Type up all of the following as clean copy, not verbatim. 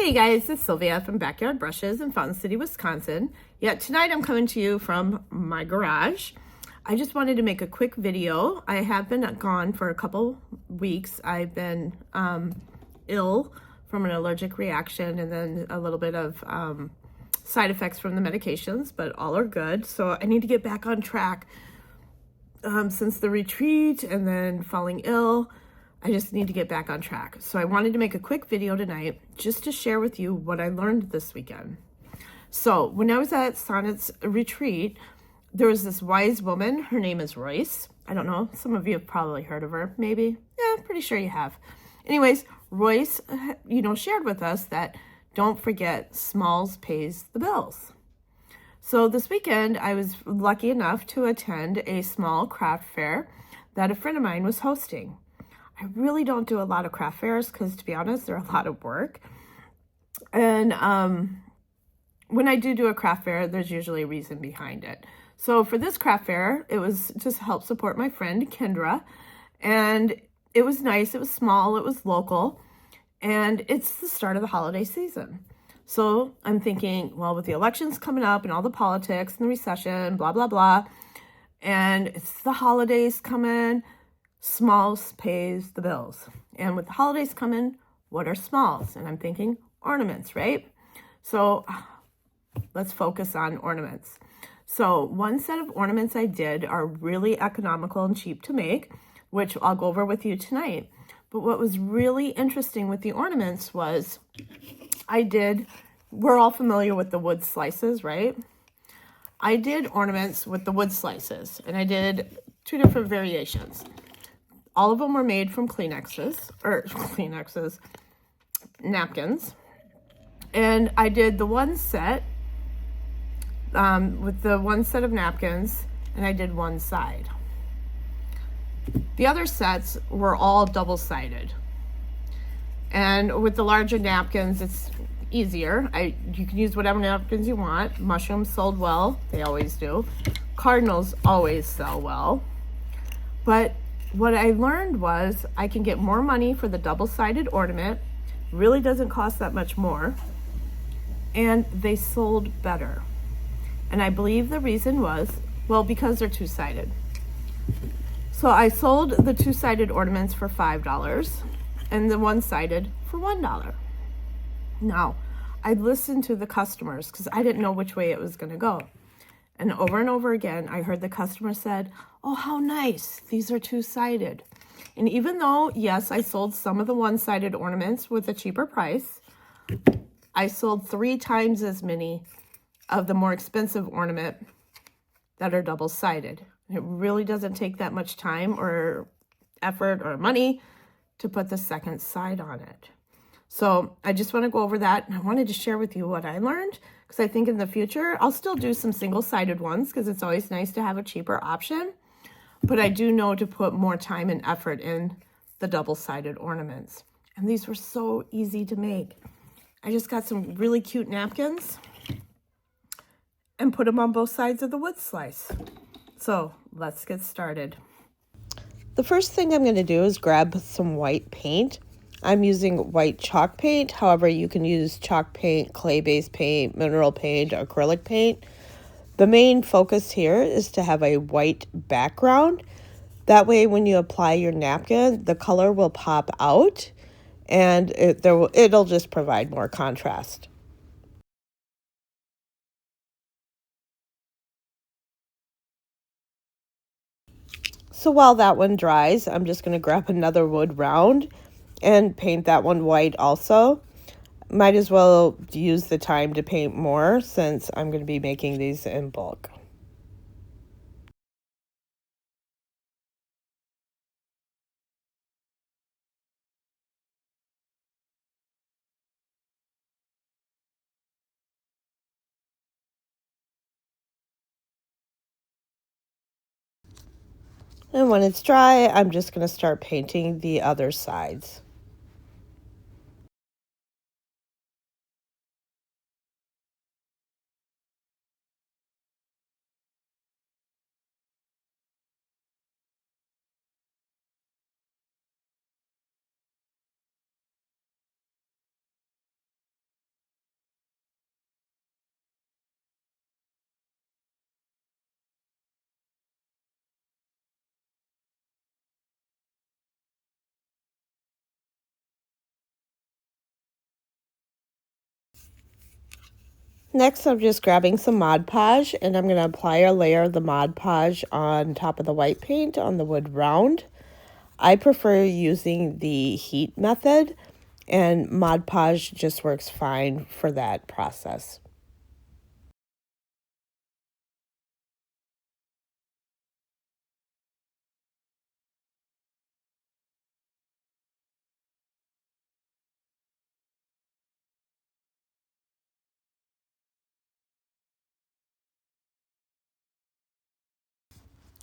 Hey guys, it's Sylvia from Backyard Brushes in Fountain City, Wisconsin. Yet tonight I'm coming to you from my garage. I just wanted to make a quick video. I have been gone for a couple weeks. I've been ill from an allergic reaction and then a little bit of side effects from the medications, but all are good. So I need to get back on track since the retreat and then falling ill. I just need to get back on track. So I wanted to make a quick video tonight just to share with you what I learned this weekend. So when I was at Sonnet's retreat, there was this wise woman. Her name is Royce. I don't know. Some of you have probably heard of her, maybe. Yeah, pretty sure you have. Anyways, Royce, shared with us that don't forget smalls pays the bills. So this weekend, I was lucky enough to attend a small craft fair that a friend of mine was hosting. I really don't do a lot of craft fairs because, to be honest, they're a lot of work. And when I do a craft fair, there's usually a reason behind it. So for this craft fair, it was just to help support my friend, Kendra. And it was nice. It was small. It was local. And it's the start of the holiday season. So I'm thinking, well, with the elections coming up and all the politics and the recession, blah, blah, blah, and it's the holidays coming, smalls pays the bills. And with the holidays coming, what are smalls? And I'm thinking ornaments, right? So let's focus on ornaments. So one set of ornaments I did are really economical and cheap to make, which I'll go over with you tonight. But what was really interesting with the ornaments was we're all familiar with the wood slices, right? I did ornaments with the wood slices, and I did two different variations. All of them were made from napkins. And I did the one set with the one set of napkins, and I did one side. The other sets were all double-sided. And with the larger napkins, it's easier. You can use whatever napkins you want. Mushrooms sold well. They always do. Cardinals always sell well. But what I learned was I can get more money for the double-sided ornament. Really doesn't cost that much more. And they sold better. And I believe the reason was, well, because they're two-sided. So I sold the two-sided ornaments for $5 and the one-sided for $1. Now, I listened to the customers because I didn't know which way it was going to go. And over again, I heard the customer said, oh, how nice. These are two-sided. And even though, yes, I sold some of the one-sided ornaments with a cheaper price, I sold 3 times as many of the more expensive ornament that are double-sided. It really doesn't take that much time or effort or money to put the second side on it. So I just want to go over that, and I wanted to share with you what I learned, because I think in the future I'll still do some single-sided ones because it's always nice to have a cheaper option, but I do know to put more time and effort in the double-sided ornaments. And these were so easy to make. I just got some really cute napkins and put them on both sides of the wood slice. So let's get started. The first thing I'm going to do is grab some white paint. I'm using white chalk paint. However, you can use chalk paint, clay-based paint, mineral paint, acrylic paint. The main focus here is to have a white background. That way, when you apply your napkin, the color will pop out, and it'll just provide more contrast. So while that one dries, I'm just going to grab another wood round and paint that one white also. Might as well use the time to paint more since I'm going to be making these in bulk. And when it's dry, I'm just going to start painting the other sides. Next, I'm just grabbing some Mod Podge, and I'm going to apply a layer of the Mod Podge on top of the white paint on the wood round. I prefer using the heat method, and Mod Podge just works fine for that process.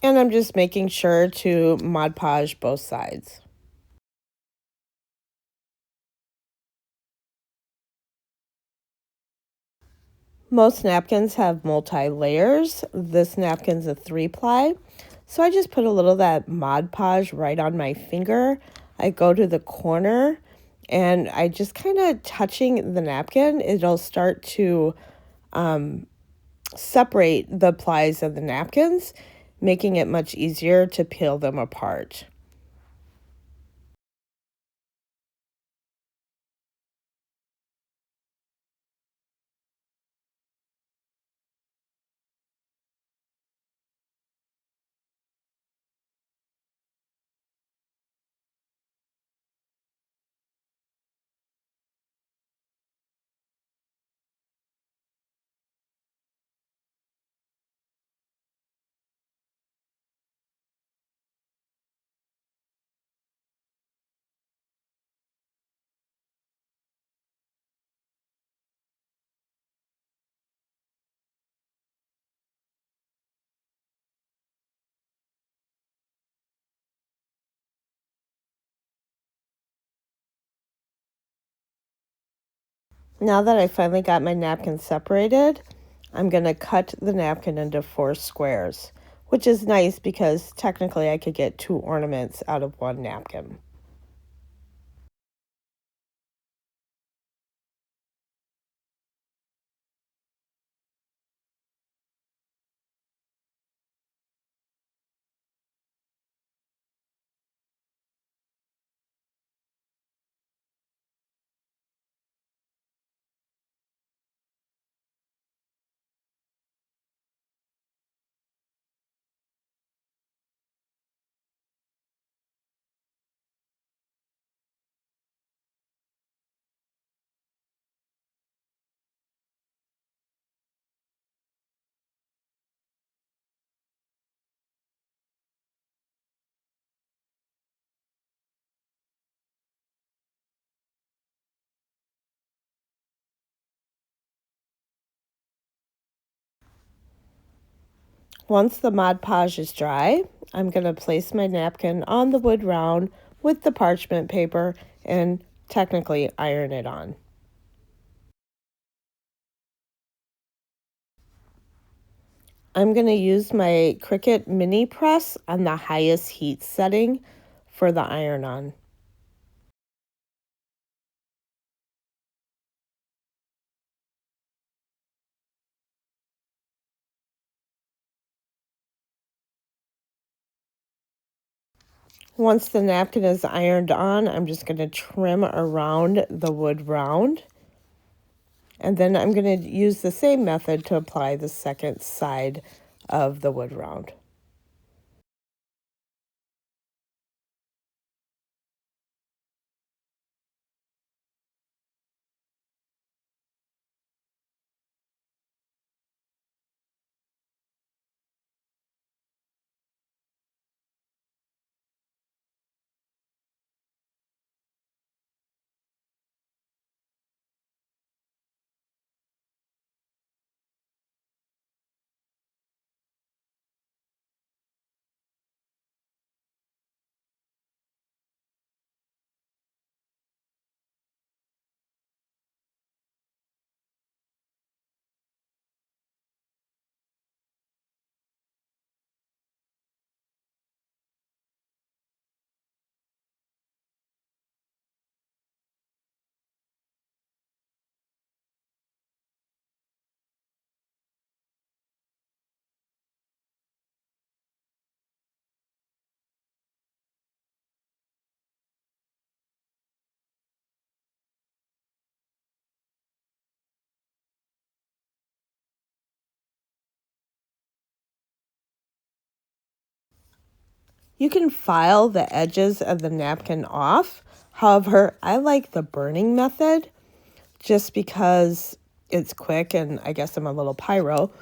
And I'm just making sure to Mod Podge both sides. Most napkins have multi-layers. This napkin's a 3-ply. So I just put a little of that Mod Podge right on my finger. I go to the corner and I just kind of touching the napkin, it'll start to separate the plies of the napkins, making it much easier to peel them apart. Now that I finally got my napkin separated, I'm going to cut the napkin into 4 squares, which is nice because technically I could get 2 ornaments out of 1 napkin. Once the Mod Podge is dry, I'm going to place my napkin on the wood round with the parchment paper and technically iron it on. I'm going to use my Cricut mini press on the highest heat setting for the iron on. Once the napkin is ironed on, I'm just going to trim around the wood round. And then I'm going to use the same method to apply the second side of the wood round. You can file the edges of the napkin off. However, I like the burning method just because it's quick and I guess I'm a little pyro.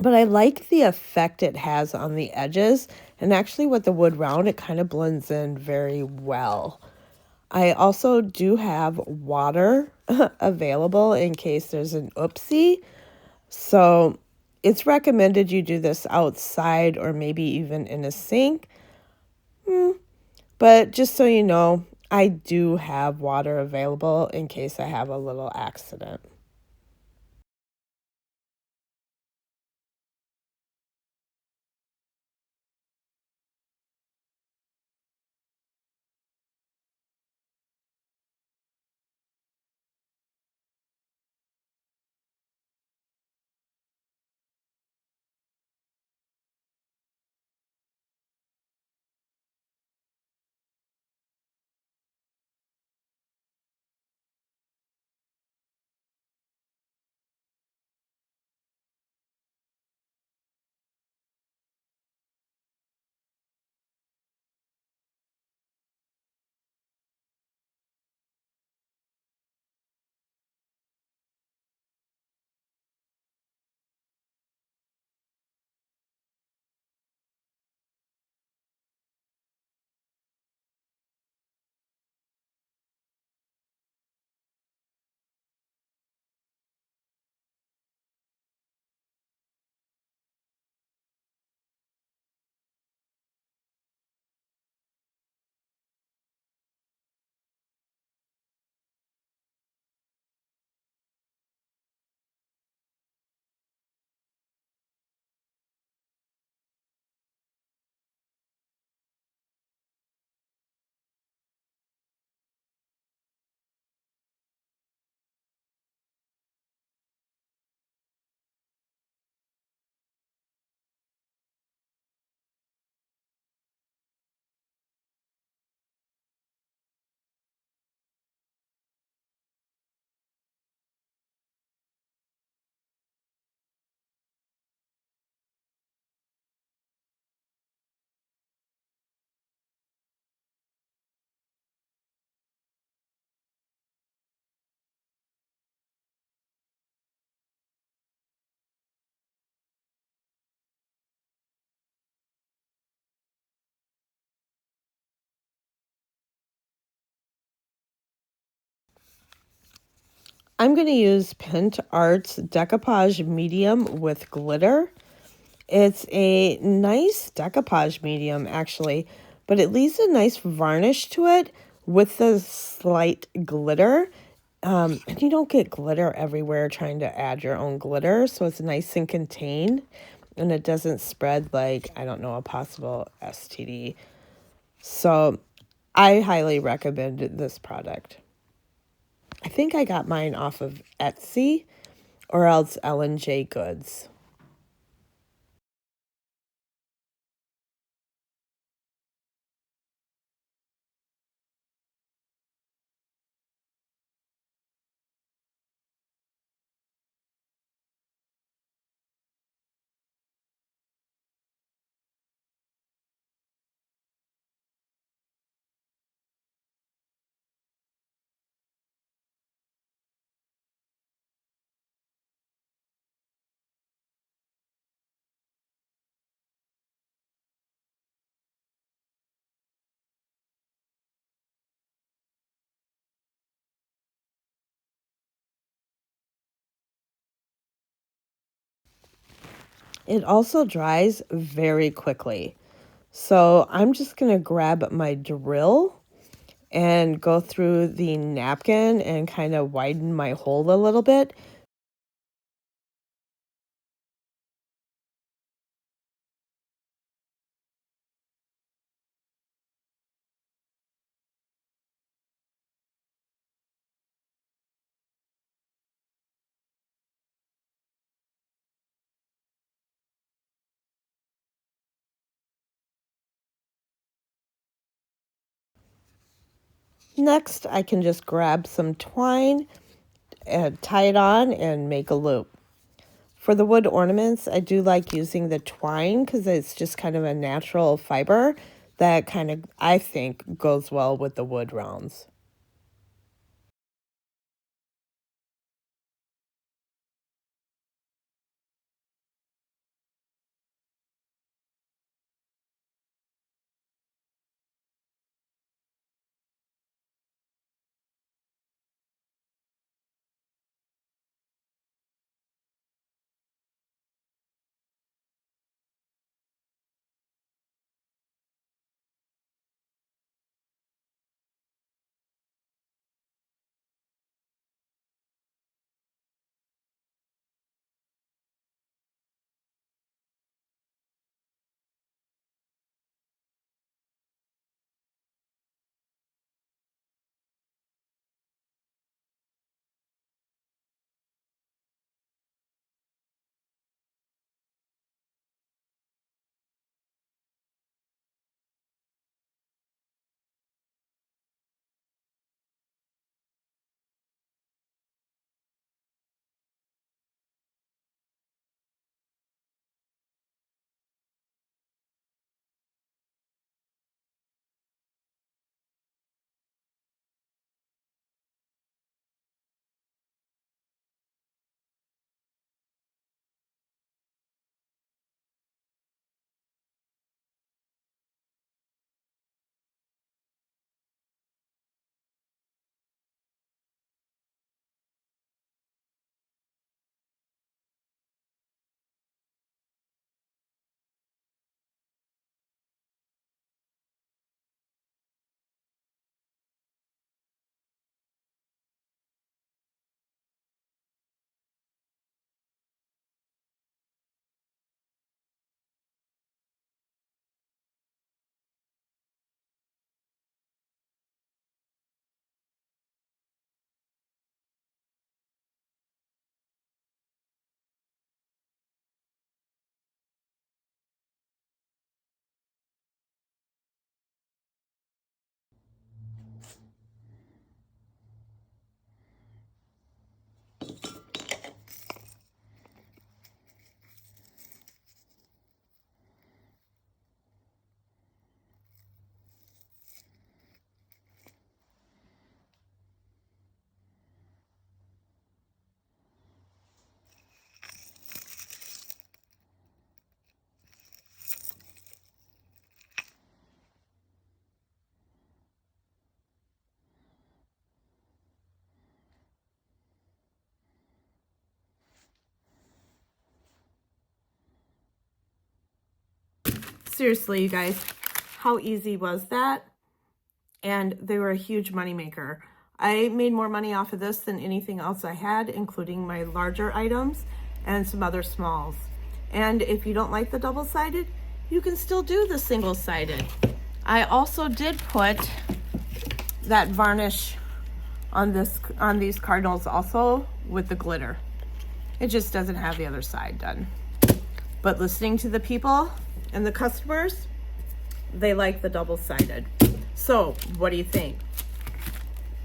But I like the effect it has on the edges. And actually with the wood round, it kind of blends in very well. I also do have water available in case there's an oopsie. So it's recommended you do this outside or maybe even in a sink. But just so you know, I do have water available in case I have a little accident. I'm going to use Pint Art's Decoupage Medium with glitter. It's a nice decoupage medium, actually, but it leaves a nice varnish to it with the slight glitter. And you don't get glitter everywhere trying to add your own glitter, so it's nice and contained, and it doesn't spread like, I don't know, a possible STD. So I highly recommend this product. I think I got mine off of Etsy or else L&J Goods. It also dries very quickly. So I'm just going to grab my drill and go through the napkin and kind of widen my hole a little bit. Next, I can just grab some twine and tie it on and make a loop. For the wood ornaments, I do like using the twine because it's just kind of a natural fiber that kind of, I think, goes well with the wood rounds. Seriously, you guys, how easy was that? And they were a huge moneymaker. I made more money off of this than anything else I had, including my larger items and some other smalls. And if you don't like the double-sided, you can still do the single-sided. I also did put that varnish on these cardinals also with the glitter. It just doesn't have the other side done. But listening to the people and the customers, they like the double-sided. So what do you think?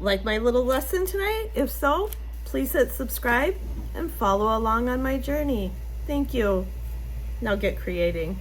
Like my little lesson tonight? If so, please hit subscribe and follow along on my journey. Thank you. Now get creating.